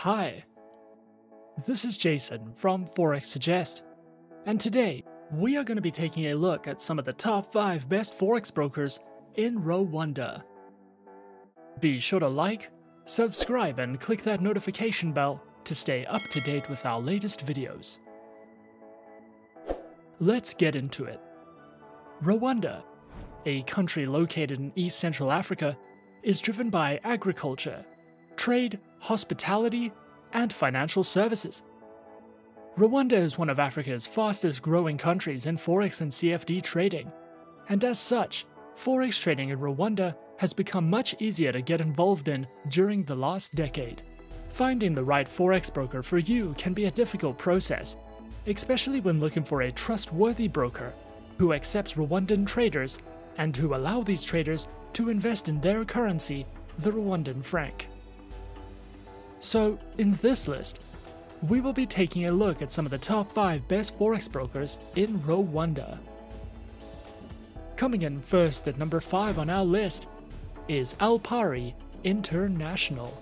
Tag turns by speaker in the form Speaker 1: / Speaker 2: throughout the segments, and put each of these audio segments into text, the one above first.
Speaker 1: Hi, this is Jason from Forexsuggest, and today we are going to be taking a look at some of the top 5 best Forex brokers in Rwanda. Be sure to like, subscribe, and click that notification bell to stay up to date with our latest videos. Let's get into it. Rwanda, a country located in East Central Africa, is driven by agriculture, trade, hospitality, and financial services. Rwanda is one of Africa's fastest growing countries in Forex and CFD trading, and as such, Forex trading in Rwanda has become much easier to get involved in during the last decade. Finding the right Forex broker for you can be a difficult process, especially when looking for a trustworthy broker who accepts Rwandan traders and who allow these traders to invest in their currency, the Rwandan franc. So, in this list, we will be taking a look at some of the top 5 best Forex brokers in Rwanda. Coming in first at number 5 on our list is Alpari International.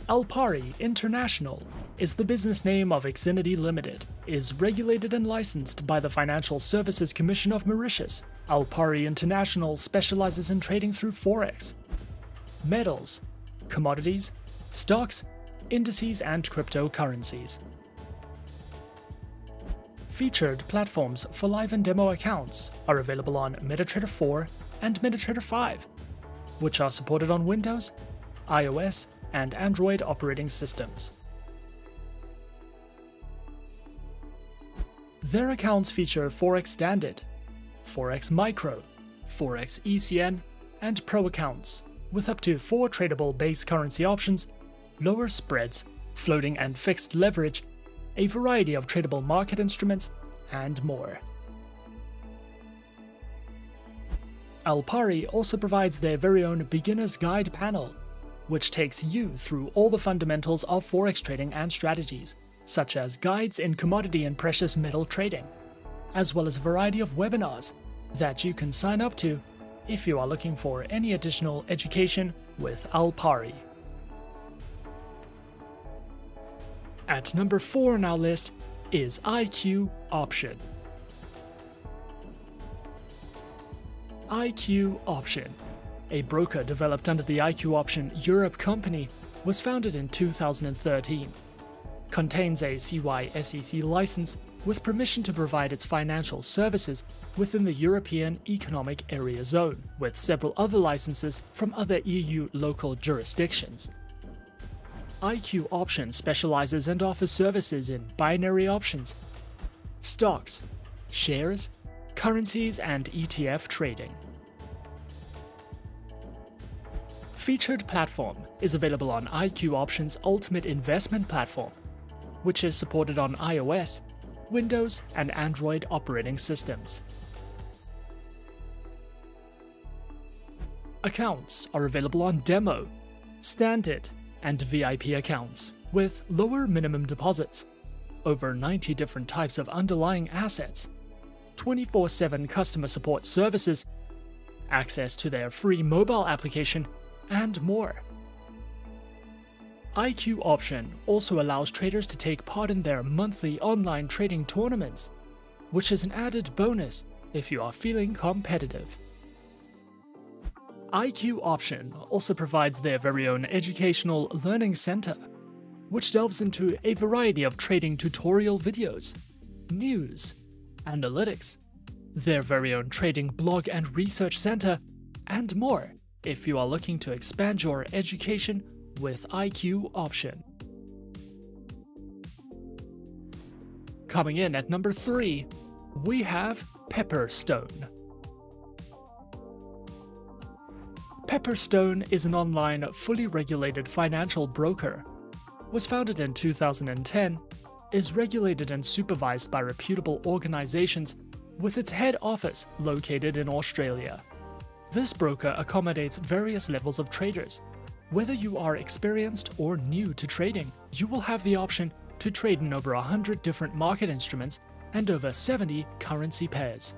Speaker 1: Alpari International is the business name of Xfinity Limited, is regulated and licensed by the Financial Services Commission of Mauritius. Alpari International specializes in trading through Forex, metals, commodities, stocks, indices, and cryptocurrencies. Featured platforms for live and demo accounts are available on MetaTrader 4 and MetaTrader 5, which are supported on Windows, iOS, and Android operating systems. Their accounts feature Forex Standard, Forex Micro, Forex ECN, and Pro accounts, with up to 4 tradable base currency options, lower spreads, floating and fixed leverage, a variety of tradable market instruments, and more. Alpari also provides their very own Beginner's Guide panel, which takes you through all the fundamentals of Forex trading and strategies, such as guides in commodity and precious metal trading, as well as a variety of webinars that you can sign up to if you are looking for any additional education with Alpari. At number 4 on our list is IQ Option. IQ Option, a broker developed under the IQ Option Europe company, was founded in 2013. Contains a CY/SEC license with permission to provide its financial services within the European Economic Area Zone, with several other licenses from other EU local jurisdictions. IQ Option specializes and offers services in binary options, stocks, shares, currencies, and ETF trading. Featured platform is available on IQ Option's Ultimate Investment Platform, which is supported on iOS, Windows, and Android operating systems. Accounts are available on Demo, Standard, and VIP accounts, with lower minimum deposits, over 90 different types of underlying assets, 24/7 customer support services, access to their free mobile application, and more. IQ Option also allows traders to take part in their monthly online trading tournaments, which is an added bonus if you are feeling competitive. IQ Option also provides their very own educational learning center, which delves into a variety of trading tutorial videos, news, analytics, their very own trading blog and research center, and more if you are looking to expand your education with IQ Option. Coming in at number 3, we have Pepperstone. Pepperstone is an online, fully regulated financial broker. Was founded in 2010, is regulated and supervised by reputable organizations, with its head office located in Australia. This broker accommodates various levels of traders. Whether you are experienced or new to trading, you will have the option to trade in over 100 different market instruments and over 70 currency pairs.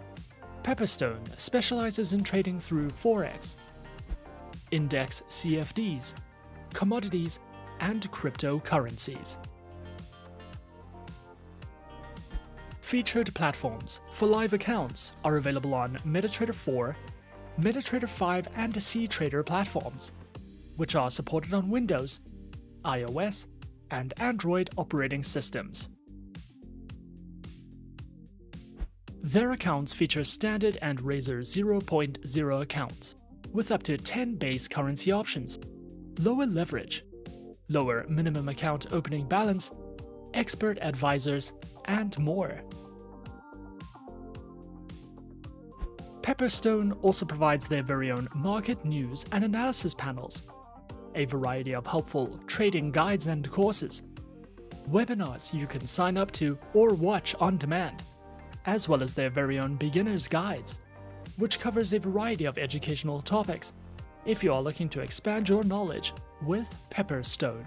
Speaker 1: Pepperstone specializes in trading through Forex, index CFDs, commodities, and cryptocurrencies. Featured platforms for live accounts are available on MetaTrader 4, MetaTrader 5 and CTrader platforms, which are supported on Windows, iOS, and Android operating systems. Their accounts feature standard and Razor 0.0 accounts, with up to 10 base currency options, lower leverage, lower minimum account opening balance, expert advisors, and more. Pepperstone also provides their very own market news and analysis panels, a variety of helpful trading guides and courses, webinars you can sign up to or watch on demand, as well as their very own beginner's guides, which covers a variety of educational topics if you are looking to expand your knowledge with Pepperstone.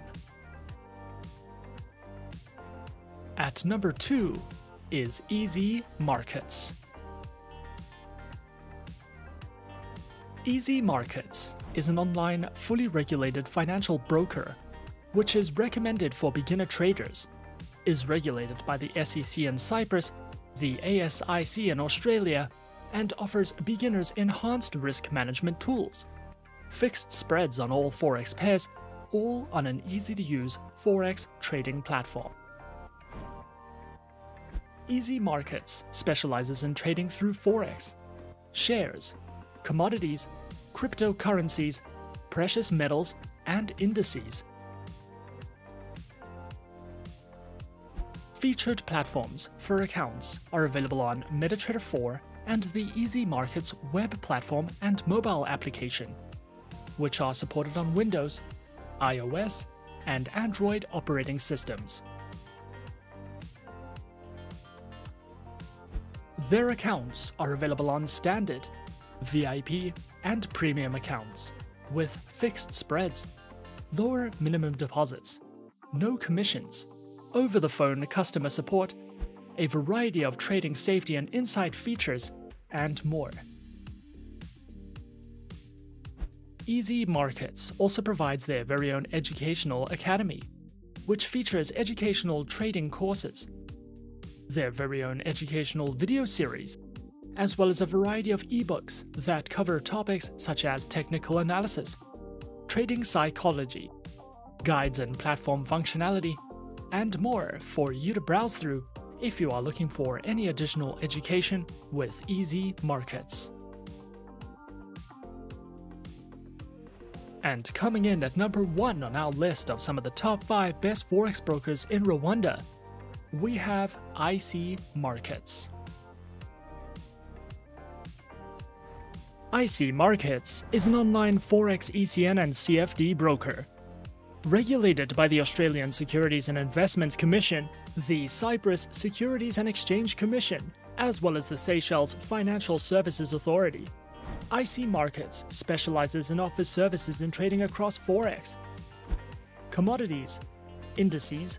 Speaker 1: At number 2 is Easy Markets. Easy Markets is an online, fully regulated financial broker, which is recommended for beginner traders, is regulated by the SEC in Cyprus, the ASIC in Australia, and offers beginners enhanced risk management tools, fixed spreads on all Forex pairs, all on an easy-to-use Forex trading platform. Easy Markets specializes in trading through Forex, shares, commodities, cryptocurrencies, precious metals, and indices. Featured platforms for accounts are available on MetaTrader 4 and the Easy Markets web platform and mobile application, which are supported on Windows, iOS, and Android operating systems. Their accounts are available on standard, VIP, and premium accounts, with fixed spreads, lower minimum deposits, no commissions, over-the-phone customer support, a variety of trading safety and insight features, and more. Easy Markets also provides their very own educational academy, which features educational trading courses, their very own educational video series, as well as a variety of ebooks that cover topics such as technical analysis, trading psychology, guides and platform functionality, and more for you to browse through if you are looking for any additional education with Easy Markets. And coming in at number 1 on our list of some of the top 5 best Forex brokers in Rwanda, we have IC Markets. IC Markets is an online Forex ECN and CFD broker. Regulated by the Australian Securities and Investments Commission, the Cyprus Securities and Exchange Commission, as well as the Seychelles Financial Services Authority, IC Markets specializes and offers services in trading across Forex, commodities, indices,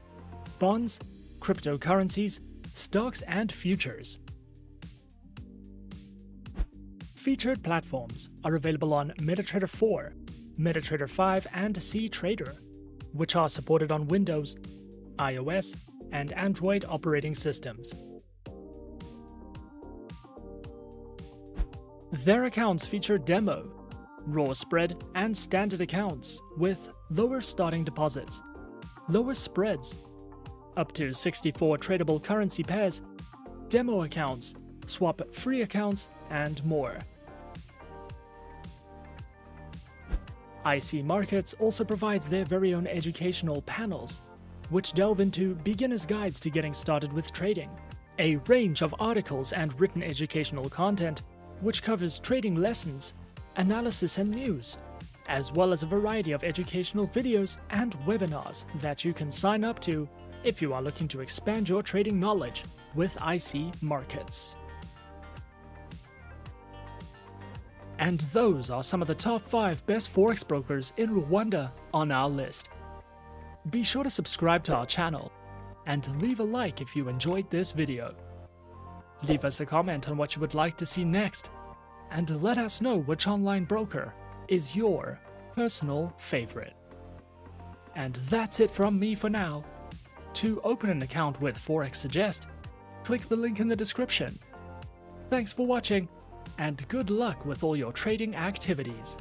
Speaker 1: bonds, cryptocurrencies, stocks, and futures. Featured platforms are available on MetaTrader 4, MetaTrader 5, and CTrader, which are supported on Windows, iOS, and Android operating systems. Their accounts feature demo, raw spread, and standard accounts with lower starting deposits, lower spreads, up to 64 tradable currency pairs, demo accounts, swap-free accounts, and more. IC Markets also provides their very own educational panels, which delve into beginner's guides to getting started with trading, a range of articles and written educational content which covers trading lessons, analysis and news, as well as a variety of educational videos and webinars that you can sign up to if you are looking to expand your trading knowledge with IC Markets. And those are some of the top 5 best Forex brokers in Rwanda on our list. Be sure to subscribe to our channel and leave a like if you enjoyed this video. Leave us a comment on what you would like to see next, and let us know which online broker is your personal favorite. And that's it from me for now. To open an account with Forexsuggest, click the link in the description. Thanks for watching, and good luck with all your trading activities.